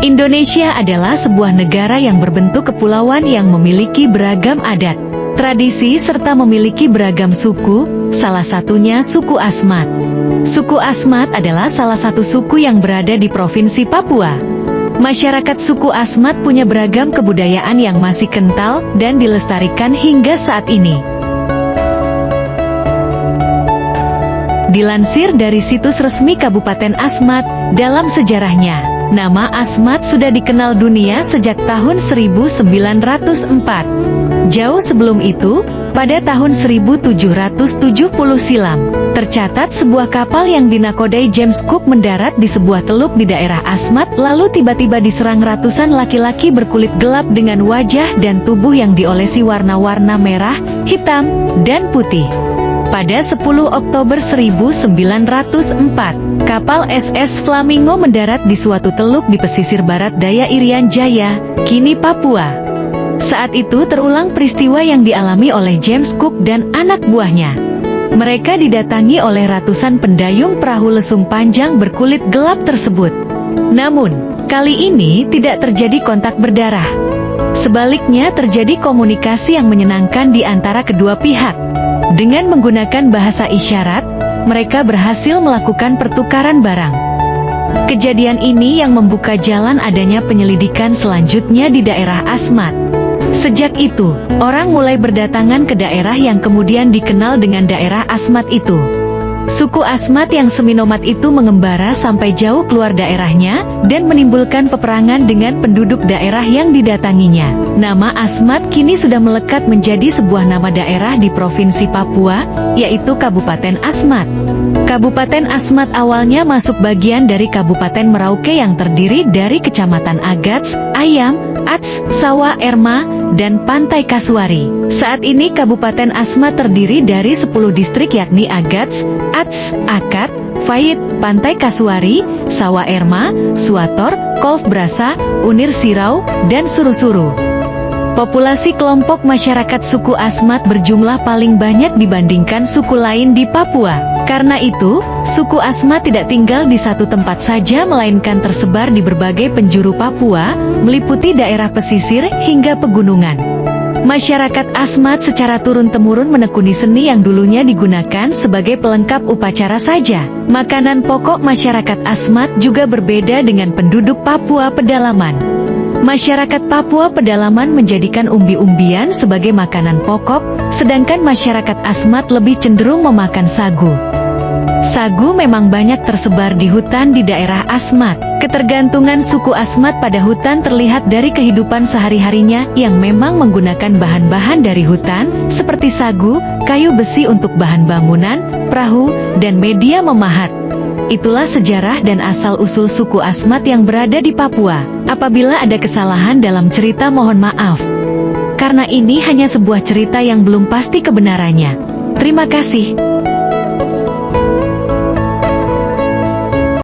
Indonesia adalah sebuah negara yang berbentuk kepulauan yang memiliki beragam adat, tradisi serta memiliki beragam suku, salah satunya suku Asmat. Suku Asmat adalah salah satu suku yang berada di Provinsi Papua. Masyarakat suku Asmat punya beragam kebudayaan yang masih kental dan dilestarikan hingga saat ini. Dilansir dari situs resmi Kabupaten Asmat, dalam sejarahnya, nama Asmat sudah dikenal dunia sejak tahun 1904. Jauh sebelum itu, pada tahun 1770 silam, tercatat sebuah kapal yang dinakodai James Cook mendarat di sebuah teluk di daerah Asmat, lalu tiba-tiba diserang ratusan laki-laki berkulit gelap dengan wajah dan tubuh yang diolesi warna-warna merah, hitam, dan putih. Pada 10 Oktober 1904, kapal SS Flamingo mendarat di suatu teluk di pesisir barat daya Irian Jaya, kini Papua. Saat itu terulang peristiwa yang dialami oleh James Cook dan anak buahnya. Mereka didatangi oleh ratusan pendayung perahu lesung panjang berkulit gelap tersebut. Namun, kali ini tidak terjadi kontak berdarah. Sebaliknya terjadi komunikasi yang menyenangkan di antara kedua pihak. Dengan menggunakan bahasa isyarat, mereka berhasil melakukan pertukaran barang. Kejadian ini yang membuka jalan adanya penyelidikan selanjutnya di daerah Asmat. Sejak itu, orang mulai berdatangan ke daerah yang kemudian dikenal dengan daerah Asmat itu. Suku Asmat yang seminomat itu mengembara sampai jauh keluar daerahnya, dan menimbulkan peperangan dengan penduduk daerah yang didatanginya. Nama Asmat kini sudah melekat menjadi sebuah nama daerah di Provinsi Papua, yaitu Kabupaten Asmat. Kabupaten Asmat awalnya masuk bagian dari Kabupaten Merauke yang terdiri dari Kecamatan Agats, Ayam, Ats, Sawah Erma, dan Pantai Kasuari. Saat ini Kabupaten Asmat terdiri dari 10 distrik yakni Agats, Ats, Akat, Fayit, Pantai Kasuari, Sawah Erma, Suator, Kolf Brasa, Unir Sirau, dan Suru-Suru. Populasi kelompok masyarakat suku Asmat berjumlah paling banyak dibandingkan suku lain di Papua. Karena itu, suku Asmat tidak tinggal di satu tempat saja melainkan tersebar di berbagai penjuru Papua, meliputi daerah pesisir hingga pegunungan. Masyarakat Asmat secara turun-temurun menekuni seni yang dulunya digunakan sebagai pelengkap upacara saja. Makanan pokok masyarakat Asmat juga berbeda dengan penduduk Papua pedalaman. Masyarakat Papua pedalaman menjadikan umbi-umbian sebagai makanan pokok, sedangkan masyarakat Asmat lebih cenderung memakan sagu. Sagu memang banyak tersebar di hutan di daerah Asmat. Ketergantungan suku Asmat pada hutan terlihat dari kehidupan sehari-harinya yang memang menggunakan bahan-bahan dari hutan, seperti sagu, kayu besi untuk bahan bangunan, perahu, dan media memahat. Itulah sejarah dan asal-usul suku Asmat yang berada di Papua. Apabila ada kesalahan dalam cerita mohon maaf. Karena ini hanya sebuah cerita yang belum pasti kebenarannya. Terima kasih.